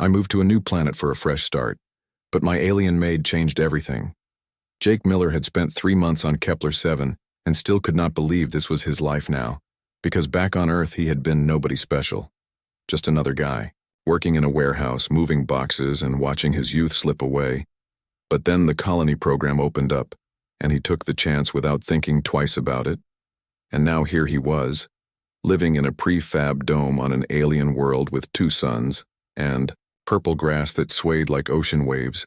I moved to a new planet for a fresh start, but my alien maid changed everything. Jake Miller had spent 3 months on Kepler-7 and still could not believe this was his life now, because back on Earth he had been nobody special. Just another guy, working in a warehouse, moving boxes and watching his youth slip away. But then the colony program opened up, and he took the chance without thinking twice about it. And now here he was, living in a prefab dome on an alien world with 2 suns, and purple grass that swayed like ocean waves.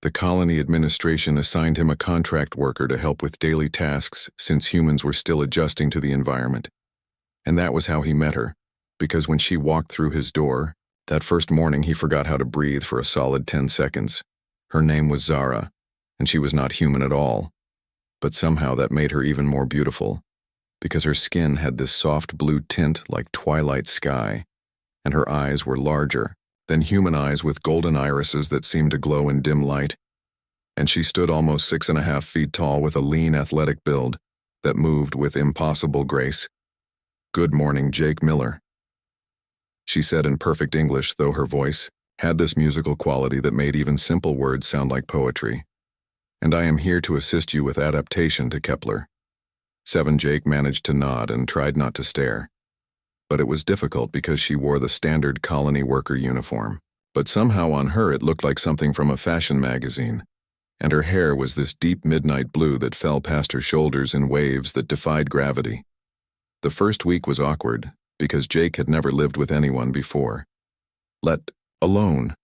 The colony administration assigned him a contract worker to help with daily tasks since humans were still adjusting to the environment. And that was how he met her, because when she walked through his door, that first morning he forgot how to breathe for a solid 10 seconds. Her name was Zara, and she was not human at all. But somehow that made her even more beautiful, because her skin had this soft blue tint like twilight sky, and her eyes were larger than human eyes with golden irises that seemed to glow in dim light. And she stood almost 6.5 feet tall with a lean, athletic build that moved with impossible grace. "Good morning, Jake Miller," she said in perfect English, though her voice had this musical quality that made even simple words sound like poetry. "And I am here to assist you with adaptation to Kepler." 7 Jake managed to nod and tried not to stare. But it was difficult because she wore the standard colony worker uniform. But somehow on her it looked like something from a fashion magazine. And her hair was this deep midnight blue that fell past her shoulders in waves that defied gravity. The first week was awkward, because Jake had never lived with anyone before. Let alone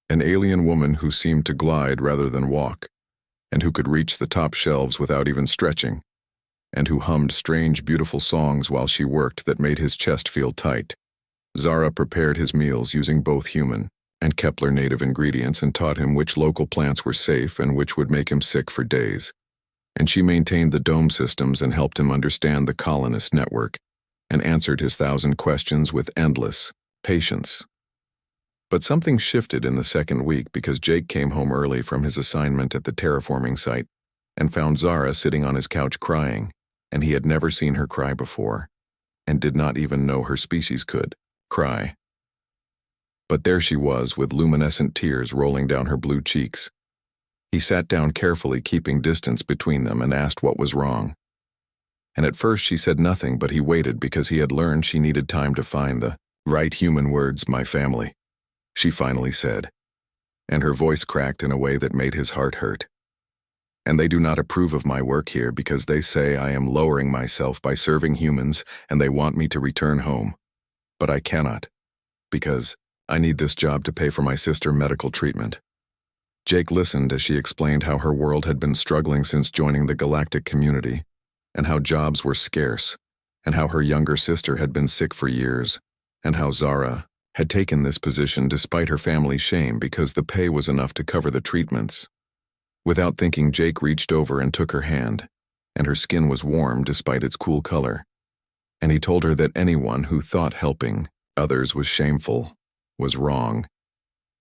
an alien woman who seemed to glide rather than walk, and who could reach the top shelves without even stretching, and who hummed strange, beautiful songs while she worked that made his chest feel tight. Zara prepared his meals using both human and Kepler native ingredients and taught him which local plants were safe and which would make him sick for days. And she maintained the dome systems and helped him understand the colonist network and answered his 1,000 questions with endless patience. But something shifted in the second week because Jake came home early from his assignment at the terraforming site and found Zara sitting on his couch crying, and he had never seen her cry before, and did not even know her species could cry. But there she was with luminescent tears rolling down her blue cheeks. He sat down carefully, keeping distance between them, and asked what was wrong. And at first she said nothing, but he waited because he had learned she needed time to find the right human words. "My family," she finally said, and her voice cracked in a way that made his heart hurt. "And they do not approve of my work here because they say I am lowering myself by serving humans and they want me to return home. But I cannot, because I need this job to pay for my sister's medical treatment." Jake listened as she explained how her world had been struggling since joining the galactic community, and how jobs were scarce, and how her younger sister had been sick for years, and how Zara had taken this position despite her family's shame because the pay was enough to cover the treatments. Without thinking, Jake reached over and took her hand, and her skin was warm despite its cool color. And he told her that anyone who thought helping others was shameful was wrong,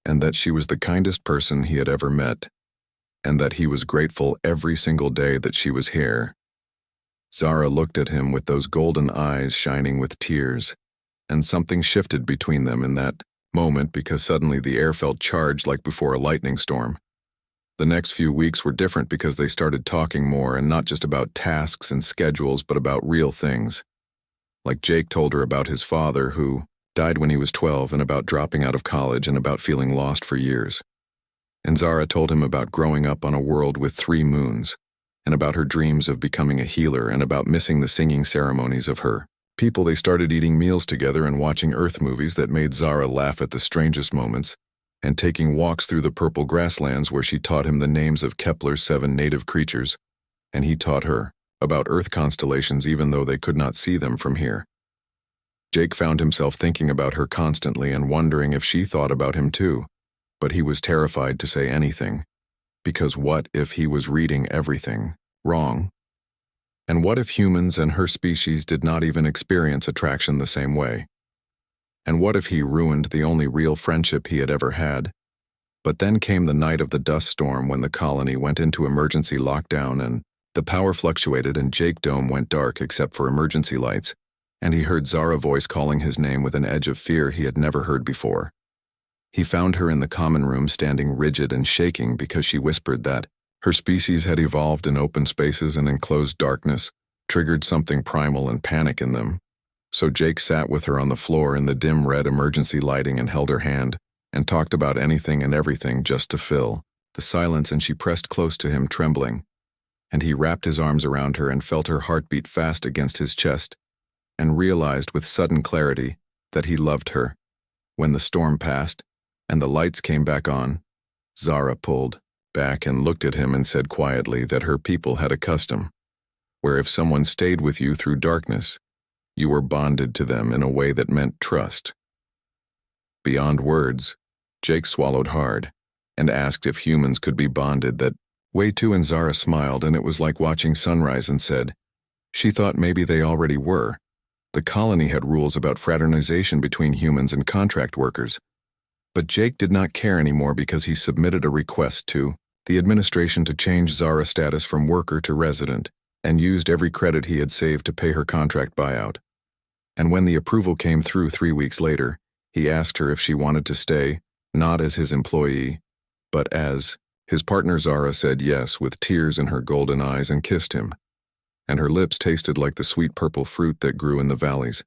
and that she was the kindest person he had ever met, and that he was grateful every single day that she was here. Zara looked at him with those golden eyes shining with tears, and something shifted between them in that moment because suddenly the air felt charged like before a lightning storm. The next few weeks were different because they started talking more, and not just about tasks and schedules, but about real things. Like Jake told her about his father, who died when he was 12, and about dropping out of college and about feeling lost for years. And Zara told him about growing up on a world with 3 moons, and about her dreams of becoming a healer, and about missing the singing ceremonies of her people. They started eating meals together and watching Earth movies that made Zara laugh at the strangest moments, and taking walks through the purple grasslands where she taught him the names of Kepler's 7 native creatures, and he taught her about Earth constellations even though they could not see them from here. Jake found himself thinking about her constantly and wondering if she thought about him too, but he was terrified to say anything, because what if he was reading everything wrong? And what if humans and her species did not even experience attraction the same way? And what if he ruined the only real friendship he had ever had? But then came the night of the dust storm when the colony went into emergency lockdown and the power fluctuated and Jake Dome went dark except for emergency lights, and he heard Zara's voice calling his name with an edge of fear he had never heard before. He found her in the common room standing rigid and shaking because she whispered that her species had evolved in open spaces and enclosed darkness, triggered something primal and panic in them. So Jake sat with her on the floor in the dim red emergency lighting and held her hand, and talked about anything and everything just to fill the silence, and she pressed close to him, trembling. And he wrapped his arms around her and felt her heart beat fast against his chest, and realized with sudden clarity that he loved her. When the storm passed, and the lights came back on, Zara pulled back and looked at him and said quietly that her people had a custom, where if someone stayed with you through darkness, you were bonded to them in a way that meant trust. Beyond words, Jake swallowed hard, and asked if humans could be bonded that way too, and Zara smiled, and it was like watching sunrise, and said she thought maybe they already were. The colony had rules about fraternization between humans and contract workers. But Jake did not care anymore because he submitted a request to the administration to change Zara's status from worker to resident, and used every credit he had saved to pay her contract buyout. And when the approval came through 3 weeks later, he asked her if she wanted to stay, not as his employee, but as his partner. Zara said yes with tears in her golden eyes and kissed him, and her lips tasted like the sweet purple fruit that grew in the valleys.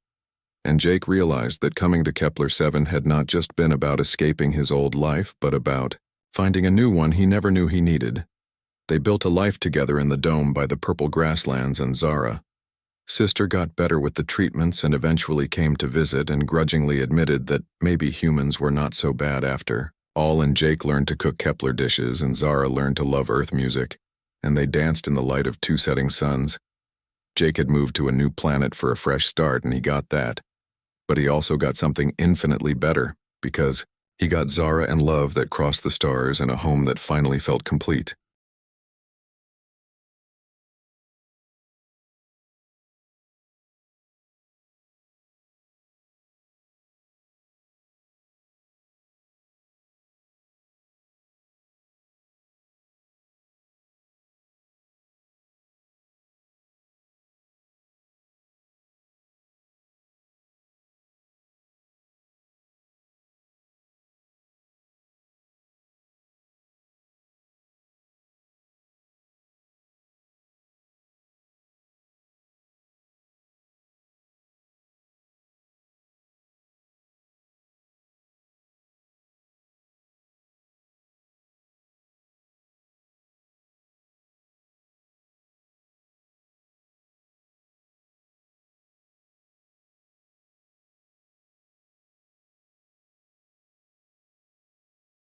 And Jake realized that coming to Kepler 7 had not just been about escaping his old life, but about finding a new one he never knew he needed. They built a life together in the dome by the purple grasslands, and Zara, sister, got better with the treatments and eventually came to visit and grudgingly admitted that maybe humans were not so bad after all. And Jake learned to cook Kepler dishes, and Zara learned to love Earth music, and they danced in the light of 2 setting suns. Jake had moved to a new planet for a fresh start, and he got that. But he also got something infinitely better, because he got Zara and love that crossed the stars and a home that finally felt complete.